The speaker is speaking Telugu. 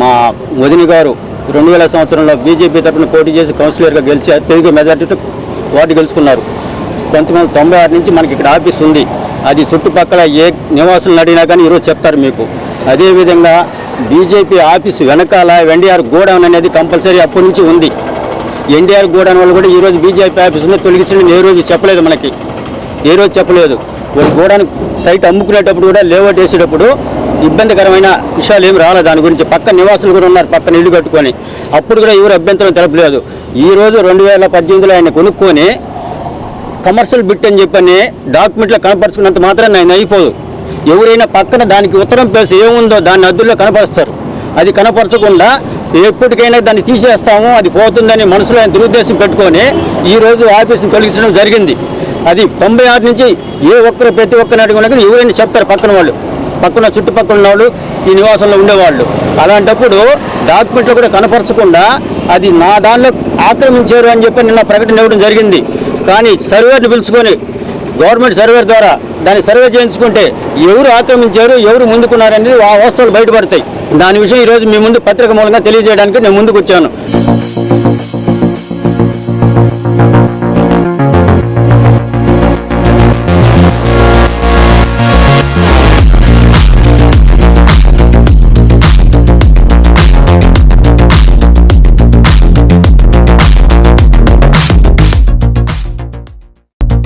మా వదిన గారు 2000 సంవత్సరంలో బీజేపీ తరఫున పోటీ చేసి కౌన్సిలర్గా గెలిచి అత్యధిక మెజార్టీతో వార్డు గెలుచుకున్నారు. 1996 నుంచి మనకి ఇక్కడ ఆఫీస్ ఉంది. అది చుట్టుపక్కల ఏ నివాసులను అడిగినా కానీ ఈరోజు చెప్తారు మీకు. అదేవిధంగా బీజేపీ ఆఫీసు వెనకాల ఎన్టీఆర్ గోడౌన్ అనేది కంపల్సరీ అప్పటి నుంచి ఉంది. ఎన్టీఆర్ గోడౌన్ వాళ్ళు కూడా ఈరోజు బీజేపీ ఆఫీసులో తొలగించడం ఏ రోజు చెప్పలేదు, మనకి ఏ రోజు చెప్పలేదు. వాళ్ళు గోడౌన్ సైట్ అమ్ముకునేటప్పుడు కూడా లేఅవుట్ వేసేటప్పుడు ఇబ్బందికరమైన విషయాలు ఏమి రాలేదు. దాని గురించి పక్క నివాసులు కూడా ఉన్నారు, పక్కన ఇల్లు కట్టుకొని, అప్పుడు కూడా ఎవరు అభ్యంతరం తెలపలేదు. ఈరోజు 2018లో ఆయన కొనుక్కొని కమర్షియల్ బిట్ అని చెప్పని డాక్యుమెంట్లో కనపరుచుకున్నంత మాత్రం ఆయన అయిపోదు. ఎవరైనా పక్కన దానికి ఉత్తరం ప్లేస్ ఏముందో దాన్ని అద్దుల్లో కనపరుస్తారు. అది కనపరచకుండా ఎప్పటికైనా దాన్ని తీసేస్తాము, అది పోతుందని మనసులో ఆయన దురుద్దేశం పెట్టుకొని ఈరోజు ఆఫీస్ని తొలగించడం జరిగింది. అది 96 నుంచి ఏ ఒక్కరు ప్రతి ఒక్కరిని అడిగినా ఎవరైనా చెప్తారు, పక్కన వాళ్ళు, పక్కన చుట్టుపక్కల ఉన్న వాళ్ళు, ఈ నివాసంలో ఉండేవాళ్ళు. అలాంటప్పుడు డాక్యుమెంట్లో కూడా కనపరచకుండా అది నా దానిలో ఆక్రమించారు అని చెప్పి నిన్న ప్రకటన ఇవ్వడం జరిగింది. కానీ సర్వేర్ని పిలుచుకొని గవర్నమెంట్ సర్వేర్ ద్వారా దాన్ని సర్వే చేయించుకుంటే ఎవరు ఆక్రమించారు, ఎవరు ముందుకున్నారనేది ఆ వాస్తవాలు బయటపడతాయి. దాని విషయం ఈరోజు మీ ముందు పత్రిక మూలంగా తెలియజేయడానికి నేను ముందుకు వచ్చాను.